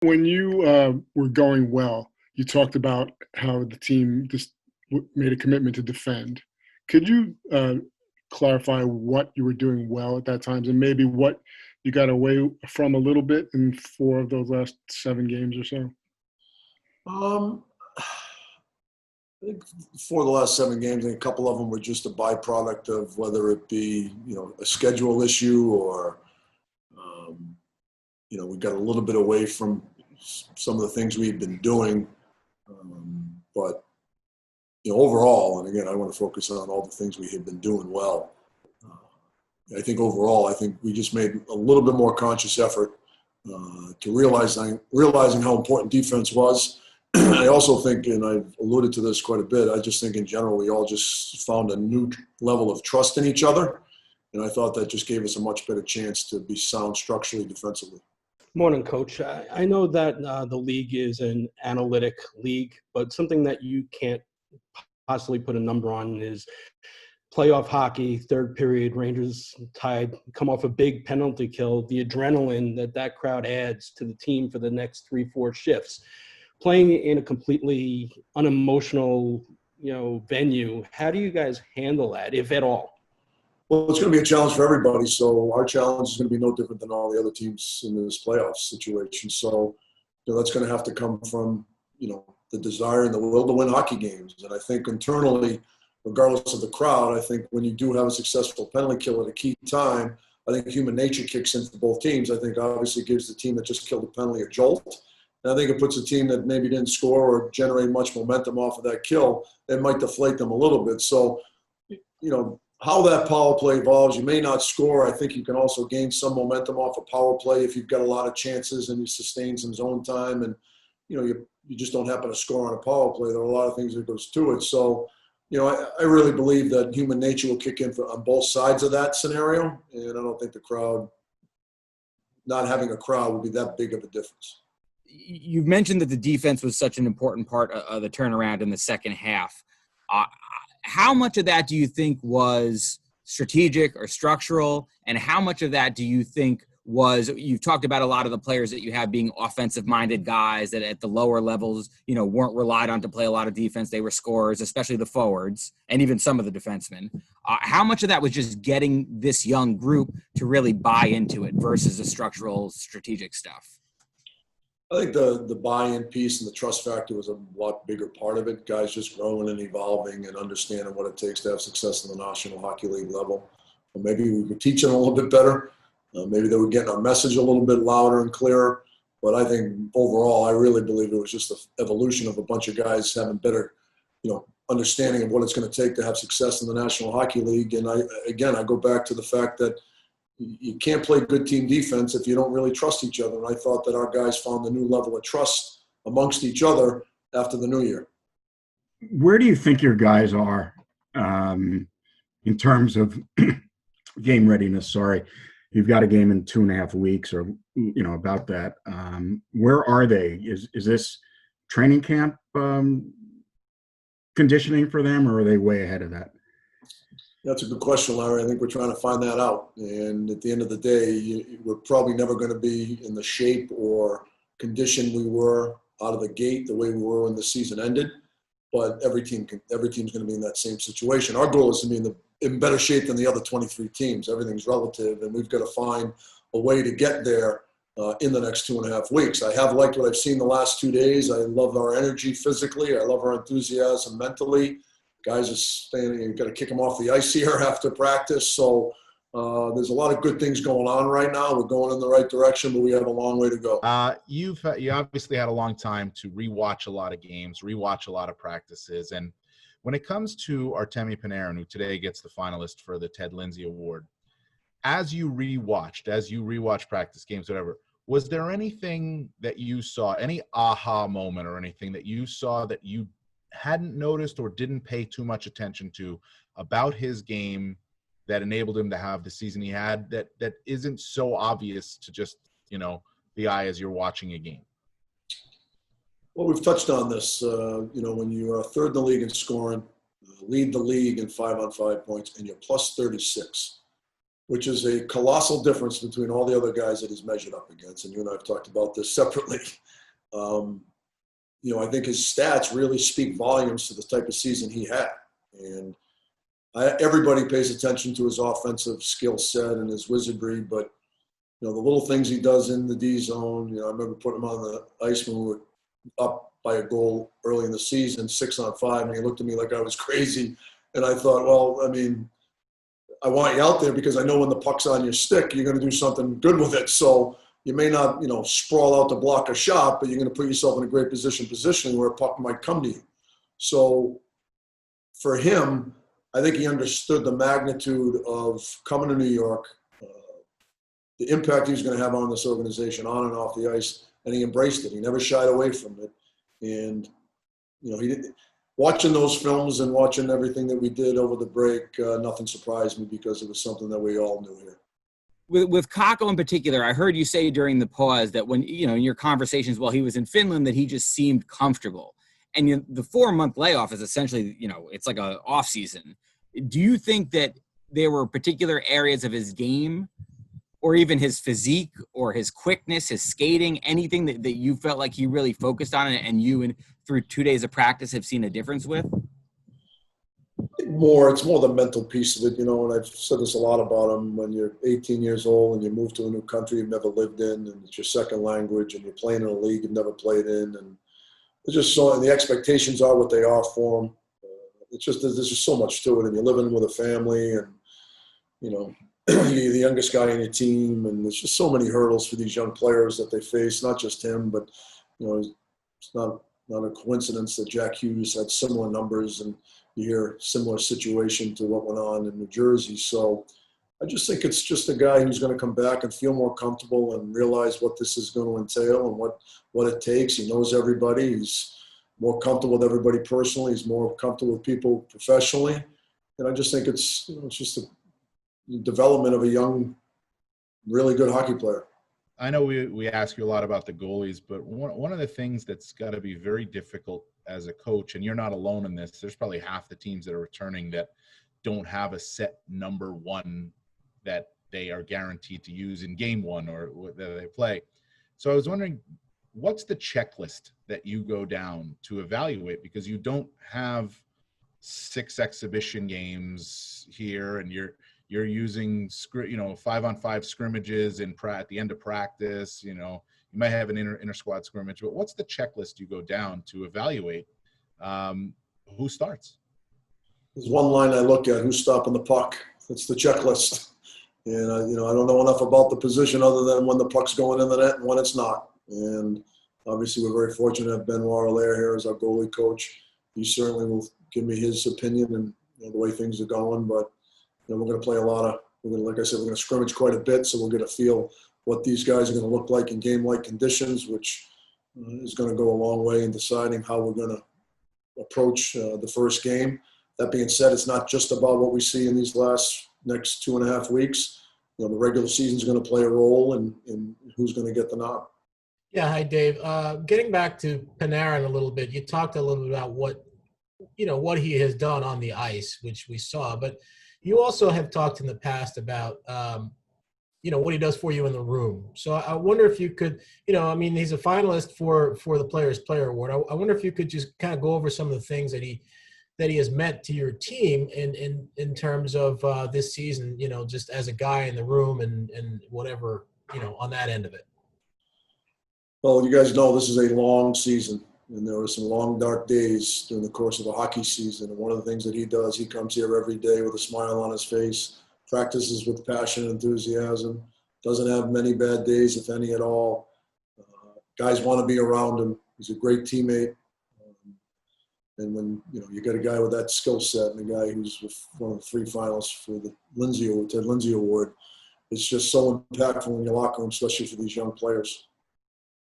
When you were going well, you talked about how the team just made a commitment to defend. Could you clarify what you were doing well at that time and maybe what you got away from a little bit in four of those last seven games or so? Um, I think for the last seven games, I think a couple of them were just a byproduct of whether it be, a schedule issue or, we got a little bit away from some of the things we had been doing. But, overall, and again, I want to focus on all the things we had been doing well. I think overall, we just made a little bit more conscious effort to realizing how important defense was. I also think, and I've alluded to this quite a bit, I just think in general we all just found a new level of trust in each other. And I thought that just gave us a much better chance to be sound structurally defensively. Morning, Coach. I know that the league is an analytic league, but something that you can't possibly put a number on is playoff hockey, third period, Rangers tied, come off a big penalty kill, the adrenaline that crowd adds to the team for the next 3-4 shifts. Playing in a completely unemotional, venue, how do you guys handle that, if at all? Well, it's going to be a challenge for everybody. So our challenge is going to be no different than all the other teams in this playoff situation. So that's going to have to come from, the desire and the will to win hockey games. And I think internally, regardless of the crowd, I think when you do have a successful penalty kill at a key time, I think human nature kicks in for both teams. I think obviously gives the team that just killed the penalty a jolt. And I think it puts a team that maybe didn't score or generate much momentum off of that kill, it might deflate them a little bit. So, how that power play evolves, you may not score. I think you can also gain some momentum off a power play if you've got a lot of chances and you sustain some zone time and, you just don't happen to score on a power play. There are a lot of things that goes to it. So, I really believe that human nature will kick in on both sides of that scenario. And I don't think the crowd, not having a crowd would be that big of a difference. You've mentioned that the defense was such an important part of the turnaround in the second half. How much of that do you think was strategic or structural? And how much of that do you think you've talked about a lot of the players that you have being offensive-minded guys that at the lower levels, weren't relied on to play a lot of defense. They were scorers, especially the forwards and even some of the defensemen. How much of that was just getting this young group to really buy into it versus the structural, strategic stuff? I think the buy-in piece and the trust factor was a lot bigger part of it. Guys just growing and evolving and understanding what it takes to have success in the National Hockey League level. Or maybe we were teaching a little bit better. Maybe they were getting our message a little bit louder and clearer. But I think overall, I really believe it was just the evolution of a bunch of guys having better, understanding of what it's going to take to have success in the National Hockey League. And I go back to the fact that you can't play good team defense if you don't really trust each other. And I thought that our guys found a new level of trust amongst each other after the new year. Where do you think your guys are in terms of game readiness? Sorry, you've got a game in 2.5 weeks or, about that. Where are they? Is this training camp conditioning for them, or are they way ahead of that? That's a good question, Larry. I think we're trying to find that out. And at the end of the day, we're probably never going to be in the shape or condition we were out of the gate the way we were when the season ended. But every team's going to be in that same situation. Our goal is to be in better shape than the other 23 teams. Everything's relative, and we've got to find a way to get there in the next 2.5 weeks. I have liked what I've seen the last 2 days. I love our energy physically. I love our enthusiasm mentally. Guys are staying. You've got to kick them off the ice here after practice. So there's a lot of good things going on right now. We're going in the right direction, but we have a long way to go. You obviously had a long time to rewatch a lot of games, rewatch a lot of practices. And when it comes to Artemi Panarin, who today gets the finalist for the Ted Lindsay Award, as you rewatch practice games, whatever, was there anything that you saw, any aha moment or anything that you saw that you hadn't noticed or didn't pay too much attention to about his game that enabled him to have the season he had that isn't so obvious to just, the eye as you're watching a game? Well, we've touched on this. When you are third in the league in scoring, lead the league in 5-on-5 points, and you're plus 36. which is a colossal difference between all the other guys that he's measured up against. And you and I have talked about this separately. I think his stats really speak volumes to the type of season he had. And everybody pays attention to his offensive skill set and his wizardry, but the little things he does in the D zone. I remember putting him on the ice when we were up by a goal early in the season, 6-on-5, and he looked at me like I was crazy. And I thought, well, I want you out there because I know when the puck's on your stick, you're going to do something good with it. So you may not, sprawl out to block a shot, but you're going to put yourself in a great positioning where a puck might come to you. So for him, I think he understood the magnitude of coming to New York, the impact he was going to have on this organization on and off the ice, and he embraced it. He never shied away from it. And, he didn't. Watching those films and watching everything that we did over the break, nothing surprised me because it was something that we all knew here. With Kakko in particular, I heard you say during the pause that when, in your conversations while he was in Finland, that he just seemed comfortable. And the 4-month layoff is essentially, it's like a off season. Do you think that there were particular areas of his game or even his physique or his quickness, his skating, anything that you felt like he really focused on and you through 2 days of practice have seen a difference with? It's more the mental piece of it, and I've said this a lot about him. When you're 18 years old and you move to a new country you've never lived in, and it's your second language, and you're playing in a league you've never played in, and it's just so, and the expectations are what they are for him. It's just, there's just so much to it, and you're living with a family, and, you're the youngest guy on your team, and there's just so many hurdles for these young players that they face, not just him, but, it's not a coincidence that Jack Hughes had similar numbers, and you hear similar situation to what went on in New Jersey. So I just think it's just a guy who's going to come back and feel more comfortable and realize what this is going to entail and what it takes. He knows everybody. He's more comfortable with everybody personally. He's more comfortable with people professionally. And I just think it's just the development of a young, really good hockey player. I know we ask you a lot about the goalies, but one of the things that's got to be very difficult as a coach, and you're not alone in this, there's probably half the teams that are returning that don't have a set number one that they are guaranteed to use in game one or that they play. So I was wondering, what's the checklist that you go down to evaluate? Because you don't have 6 exhibition games here, and you're using 5-on-5 scrimmages at the end of practice. You might have an inter squad scrimmage, but what's the checklist you go down to evaluate who starts? There's one line I look at: who's stopping the puck. That's the checklist. And I don't know enough about the position other than when the puck's going in the net and when it's not. And obviously, we're very fortunate to have Benoit Allaire here as our goalie coach. He certainly will give me his opinion and the way things are going. But we're going to play like I said, we're going to scrimmage quite a bit, so we'll get a feel what these guys are going to look like in game-like conditions, which is going to go a long way in deciding how we're going to approach the first game. That being said, it's not just about what we see in these next 2.5 weeks. The regular season is going to play a role in who's going to get the nod. Yeah, hi, Dave. Getting back to Panarin a little bit, you talked a little bit about what he has done on the ice, which we saw, but you also have talked in the past about, what he does for you in the room. So I wonder if you could, he's a finalist for the Players Player Award. I wonder if you could just kind of go over some of the things that he has meant to your team in terms of this season, just as a guy in the room and whatever, on that end of it. Well, you guys know this is a long season, and there were some long, dark days during the course of a hockey season. And one of the things that he does, he comes here every day with a smile on his face, practices with passion and enthusiasm, doesn't have many bad days, if any at all. Guys want to be around him. He's a great teammate. And when you got a guy with that skill set and a guy who's one of the 3 finalists for the Ted Lindsay Award, it's just so impactful in your locker room, especially for these young players.